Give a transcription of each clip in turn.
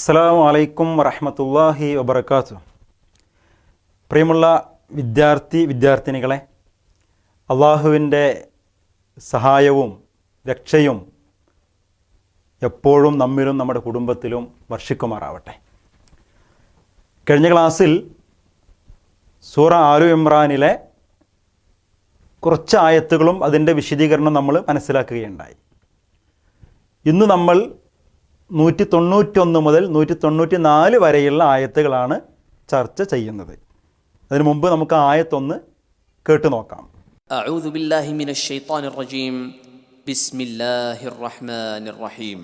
അസ്സലാമു അലൈക്കും വറഹ്മത്തുള്ളാഹി വബറകാതുഹു. പ്രിയമുള്ള വിദ്യാർത്ഥിനികളെ, അള്ളാഹുവിൻ്റെ സഹായവും രക്ഷയും എപ്പോഴും നമ്മിലും നമ്മുടെ കുടുംബത്തിലും വർഷിക്കുമാറാവട്ടെ. കഴിഞ്ഞ ക്ലാസ്സിൽ സൂറ ആലു ഇമ്രാനിലെ കുറച്ച് ആയത്തുകളും അതിൻ്റെ വിശദീകരണം നമ്മൾ മനസ്സിലാക്കുകയുണ്ടായി. ഇന്ന് നമ്മൾ 191 മുതൽ 194 വരെയുള്ള ആയത്തുകളാണ് ചർച്ച ചെയ്യുന്നത്. അതിനു മുമ്പ് നമുക്ക് ആയത്തൊന്ന് കേട്ടു നോക്കാം. അഊദു ബില്ലാഹി മിനശ് ശൈത്വാനിർ റജീം. ബിസ്മില്ലാഹിർ റഹ്മാനിർ റഹീം.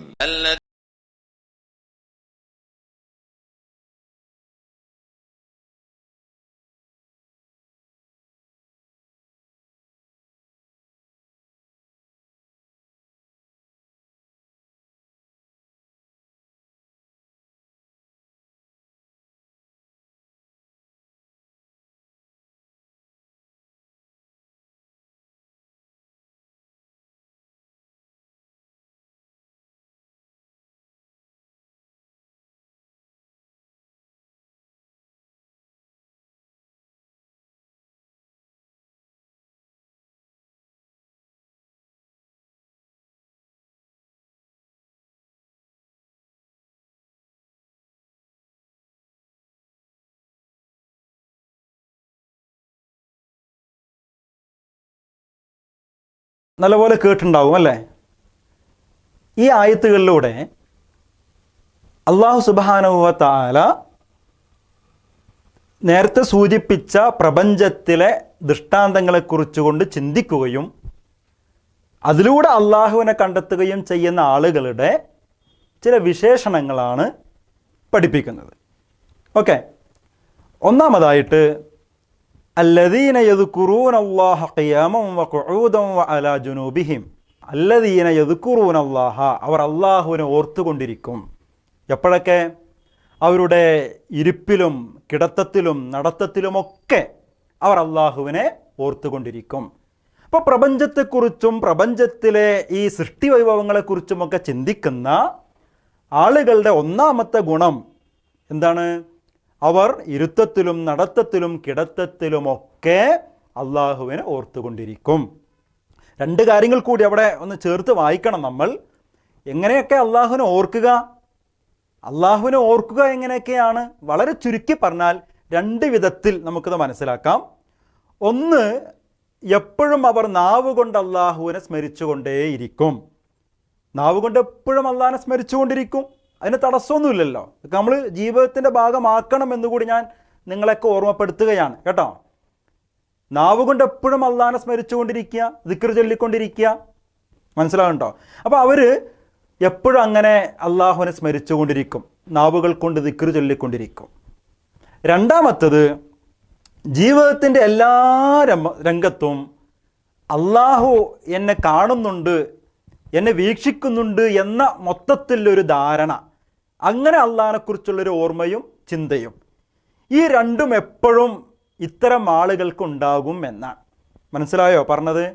നല്ലപോലെ കേട്ടിട്ടുണ്ടാവും അല്ലേ? ഈ ആയത്തുകളിലൂടെ അല്ലാഹു സുബ്ഹാനഹു വ തആല നേരത്തെ സൂചിപ്പിച്ച പ്രപഞ്ചത്തിലെ ദൃഷ്ടാന്തങ്ങളെക്കുറിച്ചുകൊണ്ട് ചിന്തിക്കുകയും അതിലൂടെ അള്ളാഹുവിനെ കണ്ടെത്തുകയും ചെയ്യുന്ന ആളുകളുടെ ചില വിശേഷണങ്ങളാണ് പഠിപ്പിക്കുന്നത്. ഓക്കെ, ഒന്നാമതായിട്ട് അല്ലദീന യദ്കുറൂന അല്ലാഹ ഖിയാമൻ വഖുഊദൻ വഅലാ ജുനൂബിഹിം. അല്ലദീന യദ്കുറൂന അല്ലാഹ, അവർ അള്ളാഹുവിനെ ഓർത്തുകൊണ്ടിരിക്കും. എപ്പോഴൊക്കെ? അവരുടെ ഇരിപ്പിലും കിടത്തത്തിലും നടത്തത്തിലുമൊക്കെ അവർ അള്ളാഹുവിനെ ഓർത്തുകൊണ്ടിരിക്കും. അപ്പോൾ പ്രപഞ്ചത്തെക്കുറിച്ചും പ്രപഞ്ചത്തിലെ ഈ സൃഷ്ടി വൈഭവങ്ങളെക്കുറിച്ചുമൊക്കെ ചിന്തിക്കുന്ന ആളുകളുടെ ഒന്നാമത്തെ ഗുണം എന്താണ്? അവർ ഇരുത്തത്തിലും നടത്തത്തിലും കിടത്തത്തിലുമൊക്കെ അള്ളാഹുവിനെ ഓർത്തുകൊണ്ടിരിക്കും. രണ്ട് കാര്യങ്ങൾ കൂടി അവിടെ ഒന്ന് ചേർത്ത് വായിക്കണം നമ്മൾ. എങ്ങനെയൊക്കെ അള്ളാഹുവിനെ ഓർക്കുക? അള്ളാഹുവിനെ ഓർക്കുക എങ്ങനെയൊക്കെയാണ്? വളരെ ചുരുക്കി പറഞ്ഞാൽ രണ്ട് വിധത്തിൽ നമുക്കത് മനസ്സിലാക്കാം. ഒന്ന്, എപ്പോഴും അവർ നാവ് കൊണ്ട് അള്ളാഹുവിനെ സ്മരിച്ചുകൊണ്ടേയിരിക്കും. നാവ് കൊണ്ട് എപ്പോഴും അള്ളാഹിനെ സ്മരിച്ചുകൊണ്ടിരിക്കും. അതിന് തടസ്സമൊന്നുമില്ലല്ലോ. നമ്മൾ ജീവിതത്തിൻ്റെ ഭാഗമാക്കണം എന്നുകൂടി ഞാൻ നിങ്ങളെയൊക്കെ ഓർമ്മപ്പെടുത്തുകയാണ് കേട്ടോ. നാവ് കൊണ്ട് എപ്പോഴും അള്ളാഹിനെ സ്മരിച്ചുകൊണ്ടിരിക്കുക, ദിക്ർ ചൊല്ലിക്കൊണ്ടിരിക്കുക. മനസ്സിലാകുന്നുണ്ടോ? അപ്പോൾ അവർ എപ്പോഴും അങ്ങനെ അള്ളാഹുവിനെ സ്മരിച്ചുകൊണ്ടിരിക്കും, നാവുകൾ കൊണ്ട് ദിക്ർ ചൊല്ലിക്കൊണ്ടിരിക്കും. രണ്ടാമത്തത്, ജീവിതത്തിൻ്റെ എല്ലാ രംഗത്തും അള്ളാഹു എന്നെ കാണുന്നുണ്ട്, എന്നെ വീക്ഷിക്കുന്നുണ്ട് എന്ന മൊത്തത്തിലൊരു ധാരണ, അങ്ങനെ അള്ളാഹിനെക്കുറിച്ചുള്ളൊരു ഓർമ്മയും ചിന്തയും. ഈ രണ്ടും എപ്പോഴും ഇത്തരം ആളുകൾക്ക് ഉണ്ടാകും എന്നാണ്. മനസ്സിലായോ പറഞ്ഞത്?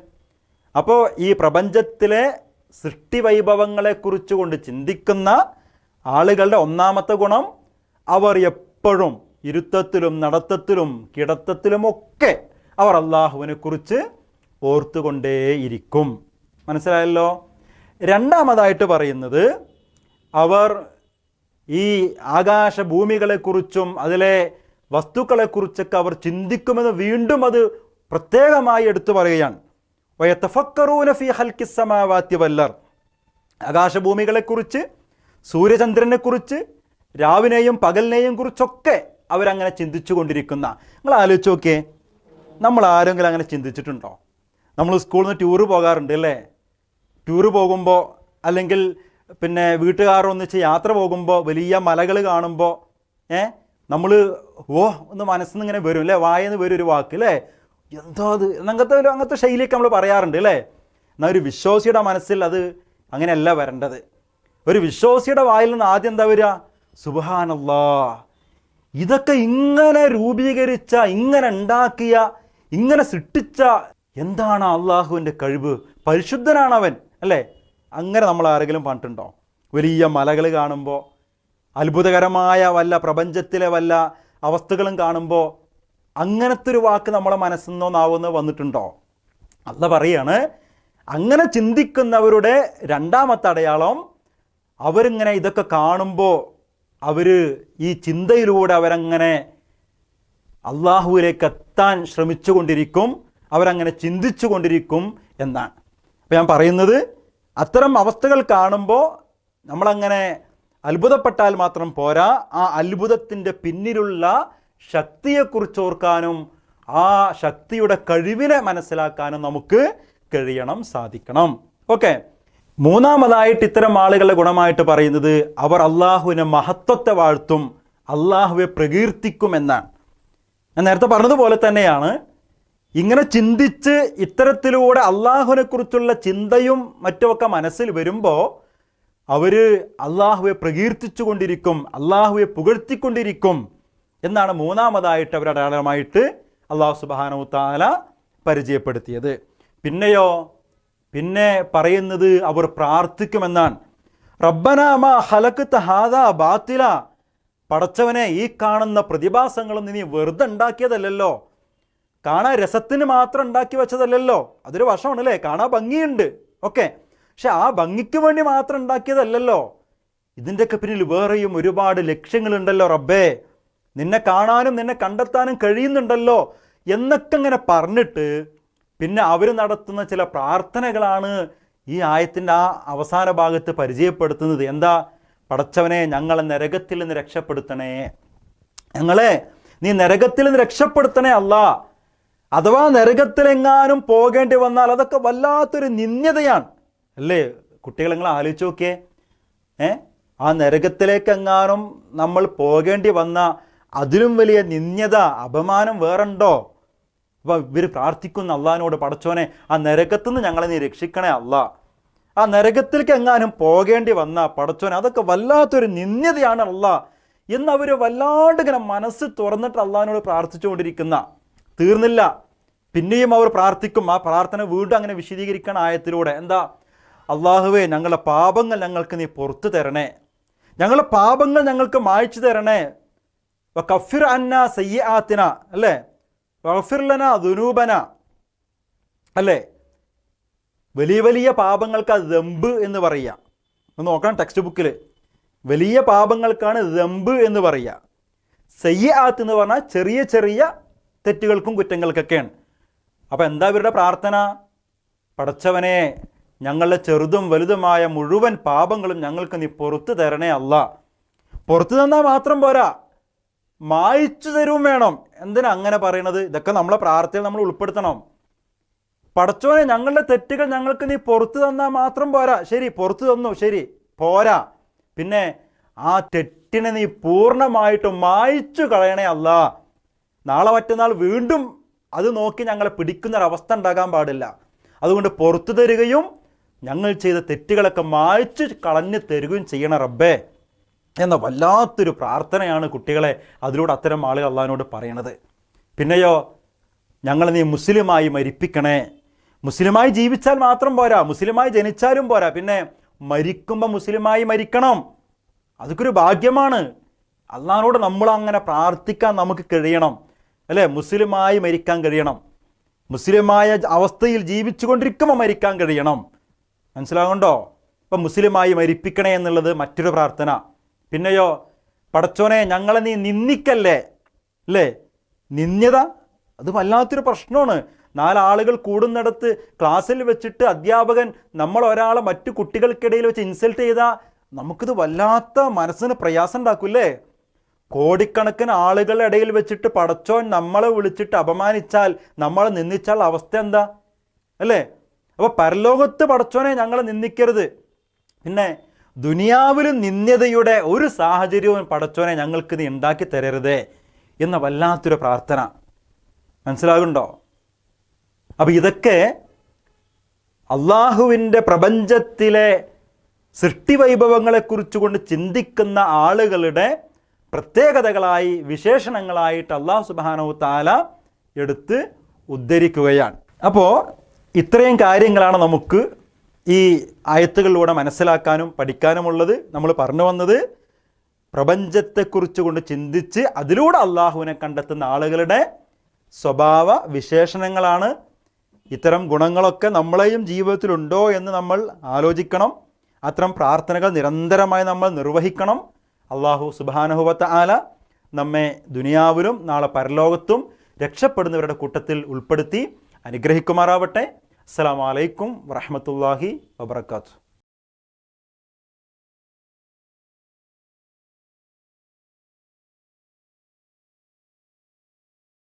അപ്പോൾ ഈ പ്രപഞ്ചത്തിലെ സൃഷ്ടി വൈഭവങ്ങളെക്കുറിച്ച് കൊണ്ട് ചിന്തിക്കുന്ന ആളുകളുടെ ഒന്നാമത്തെ ഗുണം, അവർ എപ്പോഴും ഇരുത്തത്തിലും നടത്തത്തിലും കിടത്തത്തിലുമൊക്കെ അവർ അള്ളാഹുവിനെക്കുറിച്ച് ഓർത്തുകൊണ്ടേയിരിക്കും. മനസ്സിലായല്ലോ? രണ്ടാമതായിട്ട് പറയുന്നത്, അവർ ഈ ആകാശഭൂമികളെക്കുറിച്ചും അതിലെ വസ്തുക്കളെക്കുറിച്ചൊക്കെ അവർ ചിന്തിക്കുമെന്ന് വീണ്ടും അത് പ്രത്യേകമായി എടുത്തു പറയുകയാണ്. വയതഫക്കറൂന ഫീ ഖൽഖിസ് സമാവാതി വൽ അർദ്. ആകാശഭൂമികളെക്കുറിച്ച്, സൂര്യചന്ദ്രനെക്കുറിച്ച്, രാവിനെയും പകലിനെയും കുറിച്ചൊക്കെ അവരങ്ങനെ ചിന്തിച്ചു കൊണ്ടിരിക്കുന്ന. നിങ്ങൾ ആലോചിച്ച് നോക്കിയേ, നമ്മൾ ആരെങ്കിലും അങ്ങനെ ചിന്തിച്ചിട്ടുണ്ടോ? നമ്മൾ സ്കൂളിൽ നിന്ന് ടൂറ് പോകാറുണ്ട് അല്ലേ? ടൂറ് പോകുമ്പോൾ അല്ലെങ്കിൽ പിന്നെ വീട്ടുകാരൊന്നിച്ച് യാത്ര പോകുമ്പോൾ വലിയ മലകൾ കാണുമ്പോൾ നമ്മൾ ഒന്ന് മനസ്സിൽ നിന്ന് ഇങ്ങനെ വരും അല്ലേ, വായെന്ന് വരും ഒരു വാക്ക് അല്ലേ, എന്തോ അത് അങ്ങനത്തെ ശൈലിയൊക്കെ നമ്മൾ പറയാറുണ്ട് അല്ലേ. എന്നാൽ ഒരു വിശ്വാസിയുടെ മനസ്സിൽ അത് അങ്ങനെയല്ല വരേണ്ടത്. ഒരു വിശ്വാസിയുടെ വായിൽ നിന്ന് ആദ്യം എന്താ വരിക? സുബ്ഹാനല്ലാഹ്, ഇതൊക്കെ ഇങ്ങനെ രൂപീകരിച്ച, ഇങ്ങനെ ഉണ്ടാക്കിയ, ഇങ്ങനെ സൃഷ്ടിച്ച എന്താണ് അള്ളാഹുവിൻ്റെ കഴിവ്, പരിശുദ്ധനാണ് അവൻ അല്ലേ. അങ്ങനെ നമ്മൾ ആരെങ്കിലും പറഞ്ഞിട്ടുണ്ടോ? വലിയ മലകൾ കാണുമ്പോൾ അത്ഭുതകരമായ വല്ല പ്രപഞ്ചത്തിലെ വല്ല അവസ്ഥകളും കാണുമ്പോൾ അങ്ങനത്തെ ഒരു വാക്ക് നമ്മളെ മനസ്സിൽ നിന്നോ നാവുന്നോ വന്നിട്ടുണ്ടോ? അല്ലാഹു പറയാണ്, അങ്ങനെ ചിന്തിക്കുന്നവരുടെ രണ്ടാമത്തെ അടയാളം, അവരിങ്ങനെ ഇതൊക്കെ കാണുമ്പോൾ അവർ ഈ ചിന്തയിലൂടെ അവരങ്ങനെ അള്ളാഹുവിലേക്ക് എത്താൻ ശ്രമിച്ചു കൊണ്ടിരിക്കും, അവരങ്ങനെ ചിന്തിച്ചു കൊണ്ടിരിക്കും എന്നാണ്. അപ്പം ഞാൻ പറയുന്നത്, അത്തരം അവസ്ഥകൾ കാണുമ്പോൾ നമ്മളങ്ങനെ അത്ഭുതപ്പെട്ടാൽ മാത്രം പോരാ, ആ അത്ഭുതത്തിൻ്റെ പിന്നിലുള്ള ശക്തിയെക്കുറിച്ച് ഓർക്കാനും ആ ശക്തിയുടെ കഴിവിനെ മനസ്സിലാക്കാനും നമുക്ക് കഴിയണം, സാധിക്കണം. ഓക്കെ. മൂന്നാമതായിട്ട് ഇത്തരം ആളുകളുടെ ഗുണമായിട്ട് പറയുന്നത്, അവർ അള്ളാഹുവിനെ മഹത്വത്തെ വാഴ്ത്തും, അള്ളാഹുവെ പ്രകീർത്തിക്കും എന്നാണ്. ഞാൻ നേരത്തെ പറഞ്ഞതുപോലെ തന്നെയാണ്, ഇങ്ങനെ ചിന്തിച്ച് ഇത്തരത്തിലൂടെ അള്ളാഹുവിനെ കുറിച്ചുള്ള ചിന്തയും മറ്റുമൊക്കെ മനസ്സിൽ വരുമ്പോൾ അവർ അള്ളാഹുവെ പ്രകീർത്തിച്ചു കൊണ്ടിരിക്കും, അള്ളാഹുവെ പുകഴ്ത്തിക്കൊണ്ടിരിക്കും എന്നാണ് മൂന്നാമതായിട്ട് അവരുടെ അടയാളമായിട്ട് അള്ളാഹു സുബ്ഹാനഹു തആല പരിചയപ്പെടുത്തിയത്. പിന്നെയോ, പിന്നെ പറയുന്നത് അവർ പ്രാർത്ഥിക്കുമെന്നാണ്. റബ്ബനാ മാ ഖലഖ്ത ഹാദാ ബാത്തില, പടച്ചവനെ ഈ കാണുന്ന പ്രതിഭാസങ്ങളൊന്നും നീ വെറുതെ ഉണ്ടാക്കിയതല്ലല്ലോ, കാണാൻ രസത്തിന് മാത്രം ഉണ്ടാക്കി വെച്ചതല്ലല്ലോ. അതൊരു വശമാണല്ലേ, കാണാൻ ഭംഗിയുണ്ട്, ഓക്കെ, പക്ഷെ ആ ഭംഗിക്ക് വേണ്ടി മാത്രം ഉണ്ടാക്കിയതല്ലല്ലോ, ഇതിൻ്റെയൊക്കെ പിന്നിൽ വേറെയും ഒരുപാട് ലക്ഷ്യങ്ങളുണ്ടല്ലോ റബ്ബേ, നിന്നെ കാണാനും നിന്നെ കണ്ടെത്താനും കഴിയുന്നുണ്ടല്ലോ എന്നൊക്കെ ഇങ്ങനെ പറഞ്ഞിട്ട് പിന്നെ അവർ നടത്തുന്ന ചില പ്രാർത്ഥനകളാണ് ഈ ആയത്തിൻ്റെ ആ അവസാന ഭാഗത്ത് പരിചയപ്പെടുത്തുന്നത്. എന്താ? പടച്ചവനെ ഞങ്ങളെ നരകത്തിൽ നിന്ന് രക്ഷപ്പെടുത്തണേ, ഞങ്ങളെ നീ നരകത്തിൽ നിന്ന് രക്ഷപ്പെടുത്തണേ അല്ലാ. അഥവാ നരകത്തിലെങ്ങാനും പോകേണ്ടി വന്നാൽ അതൊക്കെ വല്ലാത്തൊരു നിന്ദ്യതയാണ് അല്ലേ? കുട്ടികൾ നിങ്ങൾ ആലോചിച്ച് നോക്കിയേ, ആ നരകത്തിലേക്കെങ്ങാനും നമ്മൾ പോകേണ്ടി വന്ന അതിലും വലിയ നിന്ദ്യത, അപമാനം വേറുണ്ടോ? അപ്പോൾ ഇവർ പ്രാർത്ഥിക്കുന്ന അള്ളാഹിനോട്, പടച്ചോനെ ആ നരകത്തുനിന്ന് ഞങ്ങളെ നീ രക്ഷിക്കണേ അല്ലാ, ആ നരകത്തിലേക്ക് എങ്ങാനും പോകേണ്ടി വന്ന പടച്ചോനെ അതൊക്കെ വല്ലാത്തൊരു നിന്ദ്യതയാണ് അല്ലാ എന്നവർ വല്ലാണ്ട് ഇങ്ങനെ മനസ്സ് തുറന്നിട്ട് അള്ളാഹിനോട് പ്രാർത്ഥിച്ചുകൊണ്ടിരിക്കുന്ന, തീർന്നില്ല, പിന്നെയും അവർ പ്രാർത്ഥിക്കും. ആ പ്രാർത്ഥന വീണ്ടും അങ്ങനെ വിശദീകരിക്കണം ആയത്തിലൂടെ. എന്താ? അള്ളാഹുവേ ഞങ്ങളുടെ പാപങ്ങൾ ഞങ്ങൾക്ക് നീ പുറത്തു തരണേ, ഞങ്ങളുടെ പാപങ്ങൾ ഞങ്ങൾക്ക് മായ്ച്ചു തരണേ, വകഫിർ അന്നാ സയ്യിആത്തിന, അല്ലേ, വഗ്ഫിർ ലനാ ദുനൂബന, അല്ലേ, വലിയ വലിയ പാപങ്ങൾക്ക് ദംബ് എന്ന് പറയുക. ഒന്ന് നോക്കണം ടെക്സ്റ്റ് ബുക്കിൽ, വലിയ പാപങ്ങൾക്കാണ് ദംബ് എന്ന് പറയുക. സയ്യിആത്ത് എന്ന് പറഞ്ഞാൽ ചെറിയ ചെറിയ തെറ്റുകൾക്കും കുറ്റങ്ങൾക്കൊക്കെയാണ്. അപ്പോൾ എന്താ ഇവരുടെ പ്രാർത്ഥന? പടച്ചവനെ ഞങ്ങളുടെ ചെറുതും വലുതുമായ മുഴുവൻ പാപങ്ങളും ഞങ്ങൾക്ക് നീ പുറത്തു തരണേ അല്ലാ. പുറത്തു തന്നാൽ മാത്രം പോരാ, മായ്ച്ചു തരും വേണം. എന്തിനാ അങ്ങനെ പറയണത്? ഇതൊക്കെ നമ്മളെ പ്രാർത്ഥനയിൽ നമ്മൾ ഉൾപ്പെടുത്തണം. പടച്ചോനെ ഞങ്ങളുടെ തെറ്റുകൾ ഞങ്ങൾക്ക് നീ പുറത്തു തന്നാൽ മാത്രം പോരാ. ശരി, പുറത്തു തന്നു, ശരി, പോരാ, പിന്നെ ആ തെറ്റിനെ നീ പൂർണ്ണമായിട്ടും മായ്ച്ചു കളയണേ അല്ലാ. നാളെ മറ്റന്നാൾ വീണ്ടും അത് നോക്കി ഞങ്ങളെ പിടിക്കുന്നൊരവസ്ഥ ഉണ്ടാകാൻ പാടില്ല. അതുകൊണ്ട് പുറത്തു തരികയും ഞങ്ങൾ ചെയ്ത തെറ്റുകളൊക്കെ മായ്ച്ചു കളഞ്ഞു തരികയും ചെയ്യണം റബ്ബേ എന്ന വല്ലാത്തൊരു പ്രാർത്ഥനയാണ് കുട്ടികളെ അതിലൂടെ അത്തരം ആളുകൾ അള്ളാഹിനോട് പറയണത്. പിന്നെയോ, ഞങ്ങൾ നീ മുസ്ലിമായി മരിപ്പിക്കണേ. മുസ്ലിമായി ജീവിച്ചാൽ മാത്രം പോരാ, മുസ്ലിമായി ജനിച്ചാലും പോരാ, പിന്നെ മരിക്കുമ്പോൾ മുസ്ലിമായി മരിക്കണം. അതൊക്കെ ഒരു ഭാഗ്യമാണ്. അള്ളാഹിനോട് നമ്മൾ അങ്ങനെ പ്രാർത്ഥിക്കാൻ നമുക്ക് കഴിയണം, അല്ലേ? മുസ്ലിമായി മരിക്കാൻ കഴിയണം, മുസ്ലിമായ അവസ്ഥയിൽ ജീവിച്ചു കൊണ്ടിരിക്കുമ്പോൾ മരിക്കാൻ കഴിയണം. മനസ്സിലാകുന്നുണ്ടോ? അപ്പം മുസ്ലിമായി മരിപ്പിക്കണേ എന്നുള്ളത് മറ്റൊരു പ്രാർത്ഥന. പിന്നെയോ, പടച്ചോനെ ഞങ്ങളെ നീ നിന്ദിക്കല്ലേ, അല്ലേ? നിന്ദ്യത അത് വല്ലാത്തൊരു പ്രശ്നമാണ്. 4 ആളുകൾ കൂടുന്നിടത്ത് ക്ലാസ്സിൽ വെച്ചിട്ട് അധ്യാപകൻ നമ്മൾ ഒരാളെ മറ്റു കുട്ടികൾക്കിടയിൽ വെച്ച് ഇൻസൾട്ട് ചെയ്താൽ നമുക്കിത് വല്ലാത്ത മനസ്സിന് പ്രയാസം ഉണ്ടാക്കൂല്ലേ? കോടിക്കണക്കിന് ആളുകളുടെ ഇടയിൽ വെച്ചിട്ട് പടച്ചോൻ നമ്മളെ വിളിച്ചിട്ട് അപമാനിച്ചാൽ, നമ്മളെ നിന്ദിച്ചാൽ അവസ്ഥ എന്താ, അല്ലേ? അപ്പോൾ പരലോകത്ത് പടച്ചോനെ ഞങ്ങളെ നിന്ദിക്കരുത്. പിന്നെ ദുനിയാവിലും നിന്ദ്യതയുടെ ഒരു സാഹചര്യവും പടച്ചോനെ ഞങ്ങൾക്ക് നീ ഉണ്ടാക്കി തരരുതേ എന്ന വല്ലാത്തൊരു പ്രാർത്ഥന. മനസ്സിലാകുന്നുണ്ടോ? അപ്പം ഇതൊക്കെ അള്ളാഹുവിൻ്റെ പ്രപഞ്ചത്തിലെ സൃഷ്ടിവൈഭവങ്ങളെക്കുറിച്ച് കൊണ്ട് ചിന്തിക്കുന്ന ആളുകളുടെ പ്രത്യേകതകളായി, വിശേഷണങ്ങളായിട്ട് അള്ളാഹു സുബ്ഹാനഹു തആല എടുത്ത് ഉദ്ധരിക്കുകയാണ്. അപ്പോൾ ഇത്രയും കാര്യങ്ങളാണ് നമുക്ക് ഈ ആയത്തുകളിലൂടെ മനസ്സിലാക്കാനും പഠിക്കാനുമുള്ളത്. നമ്മൾ പറഞ്ഞു വന്നത് പ്രപഞ്ചത്തെക്കുറിച്ച് കൊണ്ട് ചിന്തിച്ച് അതിലൂടെ അള്ളാഹുവിനെ കണ്ടെത്തുന്ന ആളുകളുടെ സ്വഭാവ വിശേഷണങ്ങളാണ്. ഇത്തരം ഗുണങ്ങളൊക്കെ നമ്മളെയും ജീവിതത്തിലുണ്ടോ എന്ന് നമ്മൾ ആലോചിക്കണം. അത്തരം പ്രാർത്ഥനകൾ നിരന്തരമായി നമ്മൾ നിർവഹിക്കണം. അള്ളാഹു സുബ്ഹാനഹു വ തആല നമ്മെ ദുനിയാവിലും നാളെ പരലോകത്തും രക്ഷപ്പെടുന്നവരുടെ കൂട്ടത്തിൽ ഉൾപ്പെടുത്തി അനുഗ്രഹിക്കുമാറാവട്ടെ. അസ്സലാമു അലൈക്കും വറഹ്മത്തുള്ളാഹി വബറകാതുഹു.